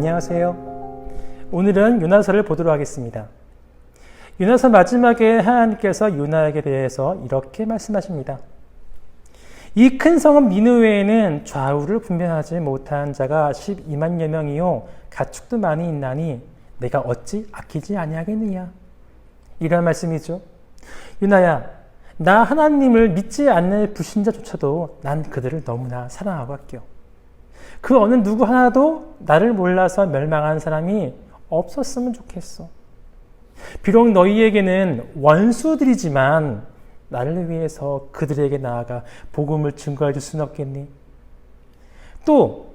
안녕하세요. 오늘은 요나서를 보도록 하겠습니다. 요나서 마지막에 하나님께서 요나에게 대해서 이렇게 말씀하십니다. 이 큰 성읍 니느웨에는 좌우를 분별하지 못한 자가 12만여 명이요 가축도 많이 있나니 내가 어찌 아끼지 아니하겠느냐. 이런 말씀이죠. 요나야, 나 하나님을 믿지 않는 불신자조차도 난 그들을 너무나 사랑하고 아껴. 그 어느 누구 하나도 나를 몰라서 멸망한 사람이 없었으면 좋겠어. 비록 너희에게는 원수들이지만 나를 위해서 그들에게 나아가 복음을 증거해 줄 수는 없겠니? 또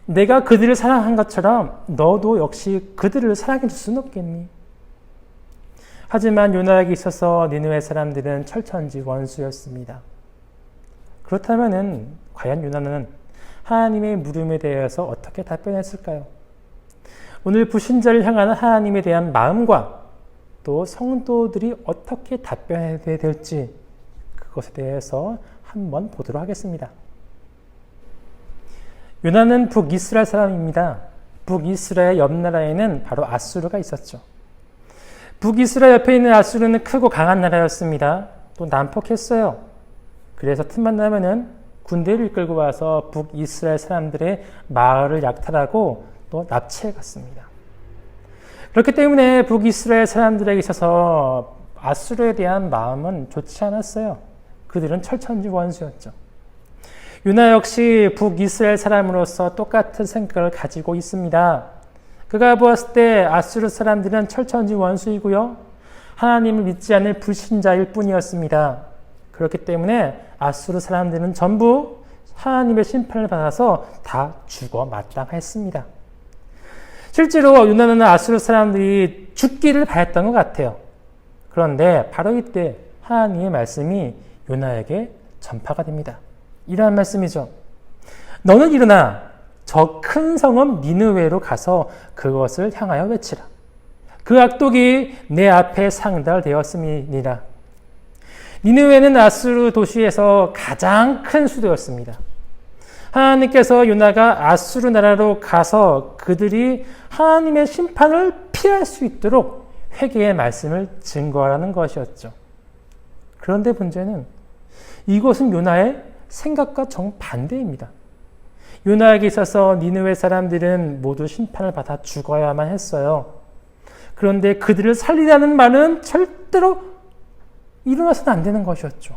내가 그들을 사랑한 것처럼 너도 역시 그들을 사랑해 줄 수는 없겠니? 하지만 요나에게 있어서 니느웨 사람들은 철천지 원수였습니다. 그렇다면 과연 요나는 하나님의 물음에 대해서 어떻게 답변했을까요? 오늘 불신자를 향하는 하나님에 대한 마음과 또 성도들이 어떻게 답변해야 될지 그것에 대해서 한번 보도록 하겠습니다. 요나는 북이스라엘 사람입니다. 북이스라엘 옆 나라에는 바로 아수르가 있었죠. 북이스라엘 옆에 있는 아수르는 크고 강한 나라였습니다. 또 난폭했어요. 그래서 틈만 나면은 군대를 이끌고 와서 북이스라엘 사람들의 마을을 약탈하고 또 납치해 갔습니다. 그렇기 때문에 북이스라엘 사람들에게 있어서 아수르에 대한 마음은 좋지 않았어요. 그들은 철천지 원수였죠. 요나 역시 북이스라엘 사람으로서 똑같은 생각을 가지고 있습니다. 그가 보았을 때 아수르 사람들은 철천지 원수이고요. 하나님을 믿지 않는 불신자일 뿐이었습니다. 그렇기 때문에 아수르 사람들은 전부 하나님의 심판을 받아서 다 죽어 마땅했습니다. 실제로 요나는 아수르 사람들이 죽기를 바랬던 것 같아요. 그런데 바로 이때 하나님의 말씀이 요나에게 전파가 됩니다. 이러한 말씀이죠. 너는 일어나 저 큰 성읍 니느웨로 가서 그것을 향하여 외치라. 그 악독이 내 앞에 상달되었음이니라. 니느웨는 아수르 도시에서 가장 큰 수도였습니다. 하나님께서 요나가 아수르 나라로 가서 그들이 하나님의 심판을 피할 수 있도록 회개의 말씀을 증거하라는 것이었죠. 그런데 문제는 이것은 요나의 생각과 정반대입니다. 요나에게 있어서 니느웨 사람들은 모두 심판을 받아 죽어야만 했어요. 그런데 그들을 살리라는 말은 절대로 일어나서는 안 되는 것이었죠.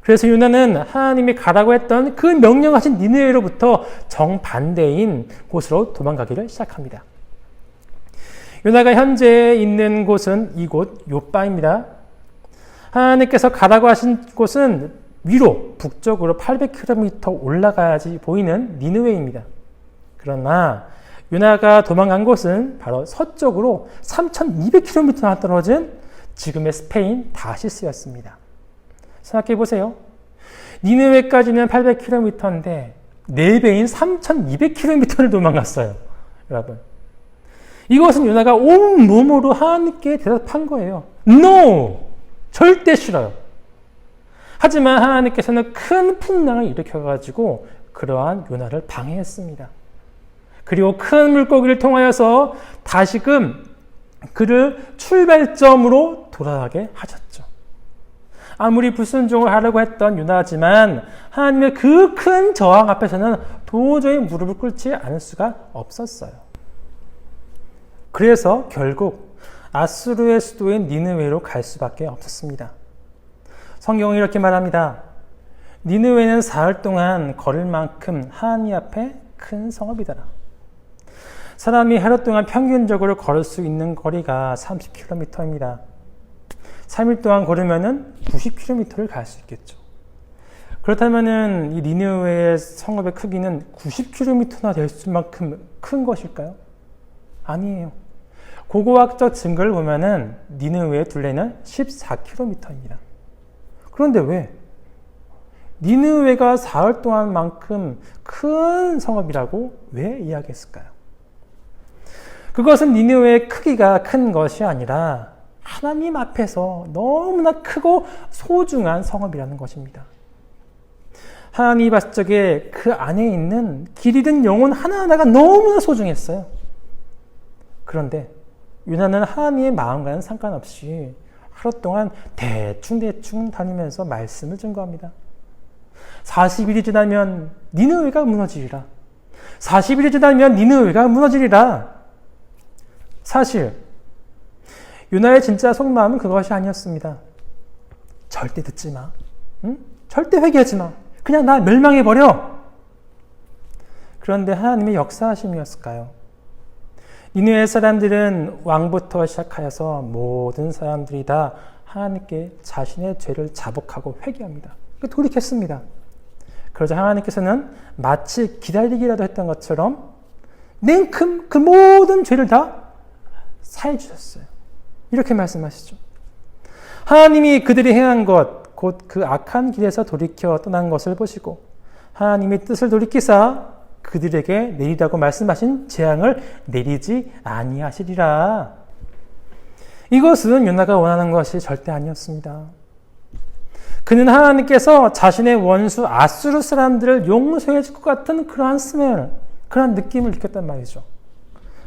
그래서 요나는 하나님이 가라고 했던 그 명령하신 니느웨로부터 정반대인 곳으로 도망가기를 시작합니다. 요나가 현재 있는 곳은 이곳 요빠입니다. 하나님께서 가라고 하신 곳은 위로 북쪽으로 800km 올라가야지 보이는 니느웨입니다. 그러나 요나가 도망간 곳은 바로 서쪽으로 3200km나 떨어진 지금의 스페인 다시스였습니다. 생각해 보세요. 니느웨까지는 800km인데 4배인 3200km를 도망갔어요. 여러분. 이것은 요나가 온 몸으로 하나님께 대답한 거예요. No! 절대 싫어요. 하지만 하나님께서는 큰 풍랑을 일으켜가지고 그러한 요나를 방해했습니다. 그리고 큰 물고기를 통하여서 다시금 그를 출발점으로 돌아가게 하셨죠. 아무리 불순종을 하려고 했던 요나지만 하나님의 그 큰 저항 앞에서는 도저히 무릎을 꿇지 않을 수가 없었어요. 그래서 결국 아수르의 수도인 니느웨로 갈 수밖에 없었습니다. 성경은 이렇게 말합니다. 니느웨는 사흘 동안 걸을 만큼 하나님 앞에 큰 성읍이더라. 사람이 하루 동안 평균적으로 걸을 수 있는 거리가 30km입니다. 3일 동안 걸으면 90km를 갈 수 있겠죠. 그렇다면 이 니느웨의 성읍의 크기는 90km나 될 수만큼 큰 것일까요? 아니에요. 고고학적 증거를 보면은 니느웨의 둘레는 14km입니다. 그런데 왜? 니느웨가 사흘 동안만큼 큰 성읍이라고 왜 이야기했을까요? 그것은 니느웨의 크기가 큰 것이 아니라 하나님 앞에서 너무나 크고 소중한 성읍이라는 것입니다. 하나님이 봤을 적에 그 안에 있는 길 잃은 영혼 하나하나가 너무나 소중했어요. 그런데 요나는 하나님의 마음과는 상관없이 하루 동안 대충 다니면서 말씀을 증거합니다. 40일이 지나면 니느웨가 무너지리라. 40일이 지나면 니느웨가 무너지리라. 사실 요나의 진짜 속마음은 그것이 아니었습니다. 절대 듣지 마. 응? 절대 회개하지 마. 그냥 나 멸망해버려. 그런데 하나님의 역사하심이었을까요? 니느웨 사람들은 왕부터 시작하여서 모든 사람들이 다 하나님께 자신의 죄를 자복하고 회개합니다. 돌이켰습니다. 그러자 하나님께서는 마치 기다리기라도 했던 것처럼 냉큼 그 모든 죄를 다 사해 주셨어요. 이렇게 말씀하시죠. 하나님이 그들이 행한 것, 곧 그 악한 길에서 돌이켜 떠난 것을 보시고 하나님의 뜻을 돌이키사 그들에게 내리라고 말씀하신 재앙을 내리지 아니하시리라. 이것은 요나가 원하는 것이 절대 아니었습니다. 그는 하나님께서 자신의 원수 아수르 사람들을 용서해 줄 것 같은 그러한 스멜, 그러한 느낌을 느꼈단 말이죠.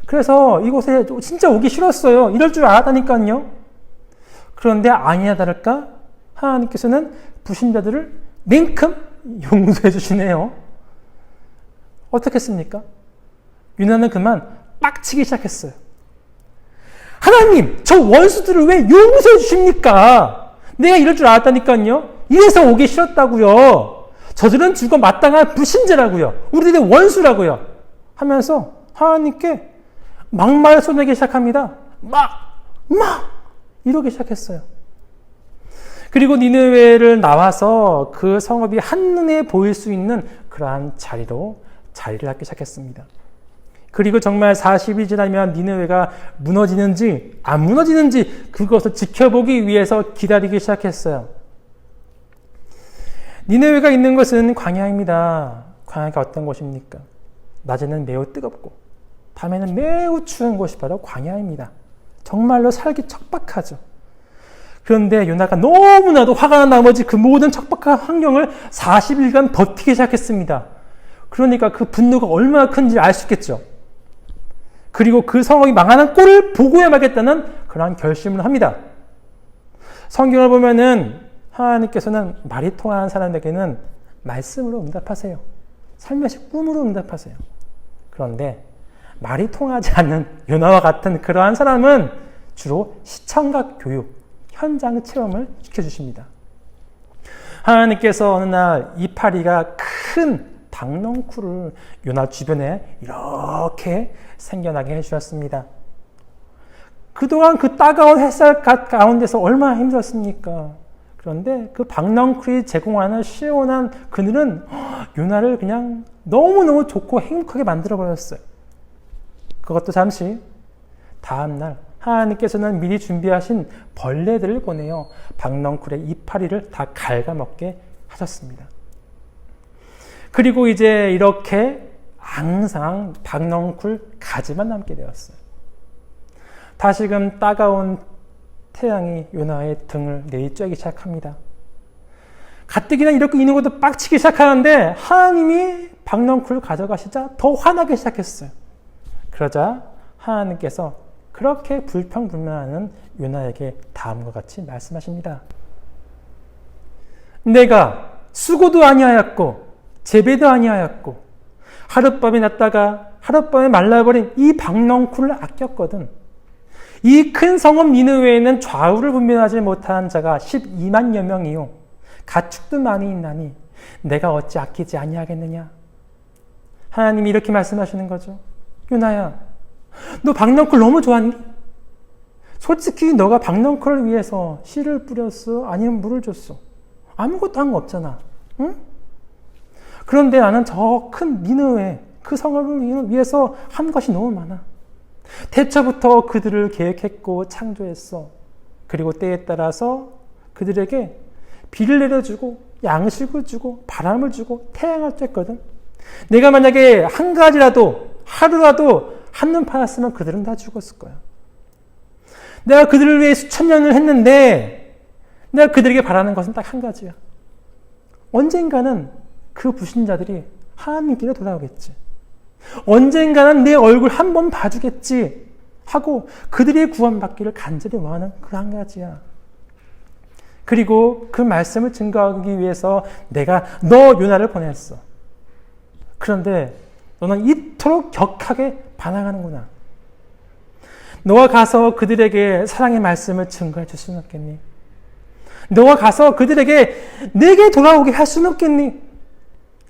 그래서 이곳에 진짜 오기 싫었어요. 이럴 줄 알았다니까요. 그런데 아니나 다를까 하나님께서는 불신자들을 냉큼 용서해 주시네요. 어떻게 했습니까? 요나는 그만 빡치기 시작했어요. 하나님, 저 원수들을 왜 용서해 주십니까? 내가 이럴 줄 알았다니까요. 이래서 오기 싫었다고요. 저들은 죽어 마땅한 불신자라고요. 우리들의 원수라고요. 하면서 하나님께 막말 쏘내기 시작합니다. 이러기 시작했어요. 그리고 니느웨를 나와서 그 성읍이 한눈에 보일 수 있는 그러한 자리를 갖기 시작했습니다. 그리고 정말 40이 지나면 니느웨가 무너지는지 안 무너지는지 그것을 지켜보기 위해서 기다리기 시작했어요. 니느웨가 있는 것은 광야입니다. 광야가 어떤 곳입니까? 낮에는 매우 뜨겁고 밤에는 매우 추운 곳이 바로 광야입니다. 정말로 살기 척박하죠. 그런데 요나가 너무나도 화가 난 나머지 그 모든 척박한 환경을 40일간 버티기 시작했습니다. 그러니까 그 분노가 얼마나 큰지 알 수 있겠죠. 그리고 그 성읍이 망하는 꼴을 보고야 말겠다는 그러한 결심을 합니다. 성경을 보면은 하나님께서는 말이 통하는 사람에게는 말씀으로 응답하세요. 살며시 꿈으로 응답하세요. 그런데 말이 통하지 않는 요나와 같은 그러한 사람은 주로 시청각 교육, 현장 체험을 시켜주십니다. 하나님께서 어느 날 이파리가 큰 박넝쿨을 요나 주변에 이렇게 생겨나게 해주셨습니다. 그동안 그 따가운 햇살 가운데서 얼마나 힘들었습니까? 그런데 그 박넝쿨이 제공하는 시원한 그늘은 요나를 그냥 너무너무 좋고 행복하게 만들어버렸어요. 그것도 잠시. 다음날 하나님께서는 미리 준비하신 벌레들을 보내어 박넝쿨의 이파리를 다 갉아먹게 하셨습니다. 그리고 이제 이렇게 항상 박넝쿨 가지만 남게 되었어요. 다시금 따가운 태양이 요나의 등을 내리쬐기 시작합니다. 가뜩이나 이렇게 있는 것도 빡치기 시작하는데 하나님이 박넝쿨을 가져가시자 더 화나기 시작했어요. 그러자 하나님께서 그렇게 불평불만하는 요나에게 다음과 같이 말씀하십니다. 내가 수고도 아니하였고 재배도 아니하였고 하룻밤에 났다가 하룻밤에 말라버린 이 박넝쿨을 아꼈거든. 이 큰 성읍 니느웨에는 좌우를 분별하지 못한 자가 12만여 명이요 가축도 많이 있나니 내가 어찌 아끼지 아니하겠느냐. 하나님이 이렇게 말씀하시는 거죠. 요나야, 너 박넝쿨 너무 좋아하니? 솔직히 너가 박넝쿨을 위해서 씨를 뿌렸어? 아니면 물을 줬어? 아무것도 한 거 없잖아. 응? 그런데 나는 저 큰 니느웨 그 성읍을 위해서 한 것이 너무 많아. 태초부터 그들을 계획했고 창조했어. 그리고 때에 따라서 그들에게 비를 내려주고 양식을 주고 바람을 주고 태양을 쬐거든. 내가 만약에 한 가지라도 하루라도 한눈 팔았으면 그들은 다 죽었을 거야. 내가 그들을 위해 수천 년을 했는데 내가 그들에게 바라는 것은 딱 한 가지야. 언젠가는 그 불신자들이 하나님께로 돌아오겠지. 언젠가는 내 얼굴 한 번 봐주겠지 하고 그들이 구원받기를 간절히 원하는 그 한 가지야. 그리고 그 말씀을 증거하기 위해서 내가 너 요나를 보냈어. 그런데 너는 이토록 격하게 반항하는구나. 너가 가서 그들에게 사랑의 말씀을 증거해 줄 수는 없겠니? 너가 가서 그들에게 내게 돌아오게 할 수는 없겠니?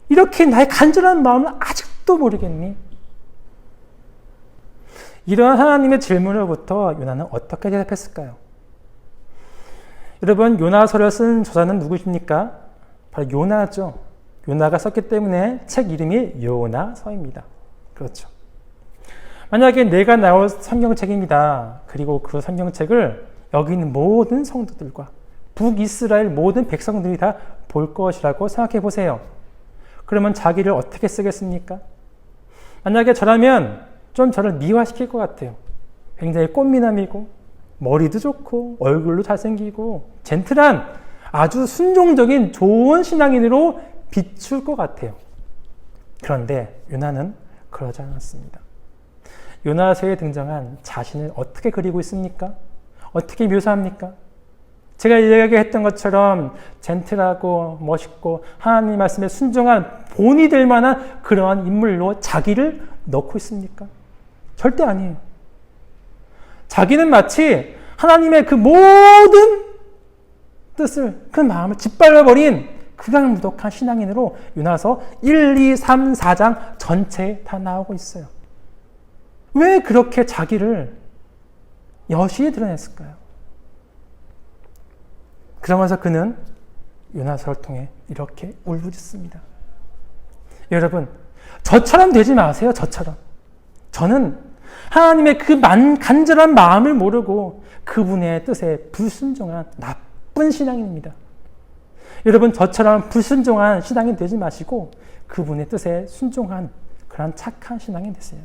이렇게 나의 간절한 마음을 아직도 모르겠니? 이러한 하나님의 질문으로부터 요나는 어떻게 대답했을까요? 여러분, 요나서를 쓴 저자는 누구십니까? 바로 요나죠. 요나가 썼기 때문에 책 이름이 요나서입니다. 그렇죠. 만약에 내가 나올 성경책입니다. 그리고 그 성경책을 여기 있는 모든 성도들과 북이스라엘 모든 백성들이 다 볼 것이라고 생각해 보세요. 그러면 자기를 어떻게 쓰겠습니까? 만약에 저라면 좀 저를 미화시킬 것 같아요. 굉장히 꽃미남이고 머리도 좋고 얼굴도 잘생기고 젠틀한 아주 순종적인 좋은 신앙인으로 비출 것 같아요. 그런데 요나는 그러지 않았습니다. 요나서에 등장한 자신을 어떻게 그리고 있습니까? 어떻게 묘사합니까? 제가 이야기했던 것처럼 젠틀하고 멋있고 하나님 말씀에 순종한 본이 될 만한 그러한 인물로 자기를 넣고 있습니까? 절대 아니에요. 자기는 마치 하나님의 그 모든 뜻을, 그 마음을 짓밟아버린 극악무독한 신앙인으로 요나서 1, 2, 3, 4장 전체에 다 나오고 있어요. 왜 그렇게 자기를 여시에 드러냈을까요? 그러면서 그는 요나서를 통해 이렇게 울부짖습니다. 여러분, 저처럼 되지 마세요. 저처럼. 저는 하나님의 그 간절한 마음을 모르고 그분의 뜻에 불순종한 나쁜 신앙인입니다. 여러분, 저처럼 불순종한 신앙인 되지 마시고 그분의 뜻에 순종한 그런 착한 신앙인 되세요.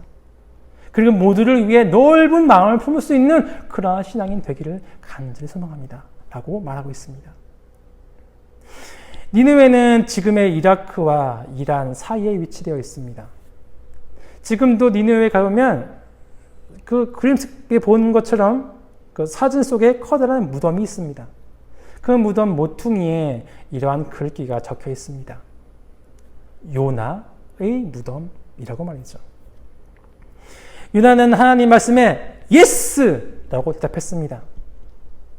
그리고 모두를 위해 넓은 마음을 품을 수 있는 그러한 신앙인 되기를 간절히 소망합니다. 라고 말하고 있습니다. 니느웨는 지금의 이라크와 이란 사이에 위치되어 있습니다. 지금도 니느웨에 가보면 그 그림 속에 보는 것처럼 그 사진 속에 커다란 무덤이 있습니다. 그 무덤 모퉁이에 이러한 글귀가 적혀 있습니다. 요나의 무덤이라고 말이죠. 요나는 하나님 말씀에 예스라고 대답했습니다.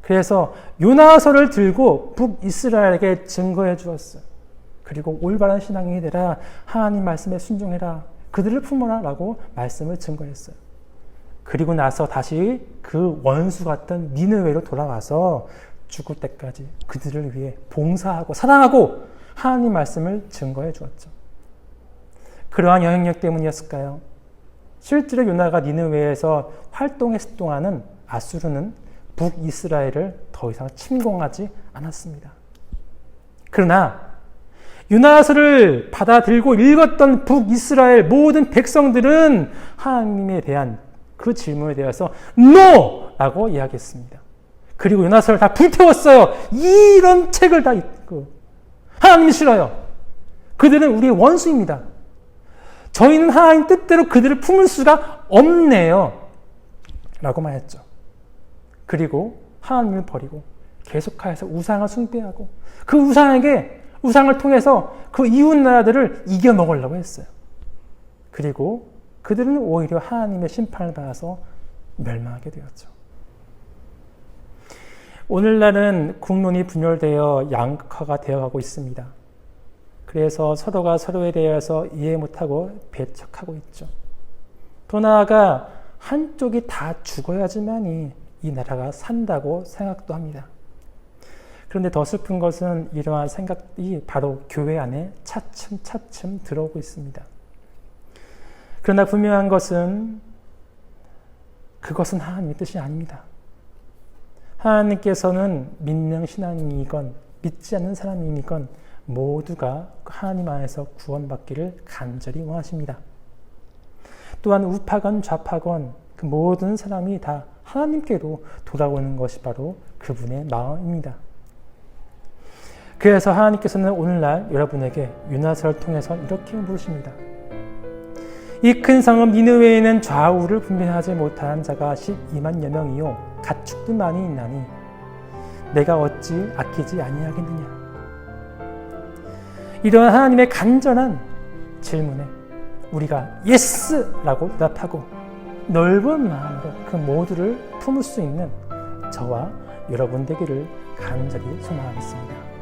그래서 요나서를 들고 북이스라엘에게 증거해 주었어요. 그리고 올바른 신앙인이 되라, 하나님 말씀에 순종해라, 그들을 품어라 라고 말씀을 증거했어요. 그리고 나서 다시 그 원수 같던 니느웨로 돌아와서 죽을 때까지 그들을 위해 봉사하고 사랑하고 하나님 말씀을 증거해 주었죠. 그러한 영향력 때문이었을까요? 실제로 요나가 니느웨에서 활동했을 동안은 아수르는 북이스라엘을 더 이상 침공하지 않았습니다. 그러나 요나서를 받아들고 읽었던 북이스라엘 모든 백성들은 하나님에 대한 그 질문에 대해서 NO! 라고 이야기했습니다. 그리고 요나서를 다 불태웠어요. 이런 책을 다 읽고 하나님이 싫어요. 그들은 우리의 원수입니다. 저희는 하나님 뜻대로 그들을 품을 수가 없네요. 라고 말했죠. 그리고 하나님을 버리고 계속하여서 우상을 숭배하고 그 우상을 통해서 그 이웃 나라들을 이겨먹으려고 했어요. 그리고 그들은 오히려 하나님의 심판을 받아서 멸망하게 되었죠. 오늘날은 국론이 분열되어 양극화가 되어가고 있습니다. 그래서 서로가 서로에 대해서 이해 못하고 배척하고 있죠. 또 나아가 한쪽이 다 죽어야지만이 이 나라가 산다고 생각도 합니다. 그런데 더 슬픈 것은 이러한 생각이 바로 교회 안에 차츰차츰 들어오고 있습니다. 그러나 분명한 것은 그것은 하나님의 뜻이 아닙니다. 하나님께서는 믿는 신앙이건 믿지 않는 사람이건 모두가 하나님 안에서 구원받기를 간절히 원하십니다. 또한 우파건 좌파건 그 모든 사람이 다 하나님께로 돌아오는 것이 바로 그분의 마음입니다. 그래서 하나님께서는 오늘날 여러분에게 유나서를 통해서 이렇게 물으십니다. 이 큰 성읍 니느웨에는 좌우를 분별하지 못한 자가 12만여 명이요 가축도 많이 있나니 내가 어찌 아끼지 아니하겠느냐. 이러한 하나님의 간절한 질문에 우리가 예스라고 대답하고 넓은 마음으로 그 모두를 품을 수 있는 저와 여러분 되기를 간절히 소망하겠습니다.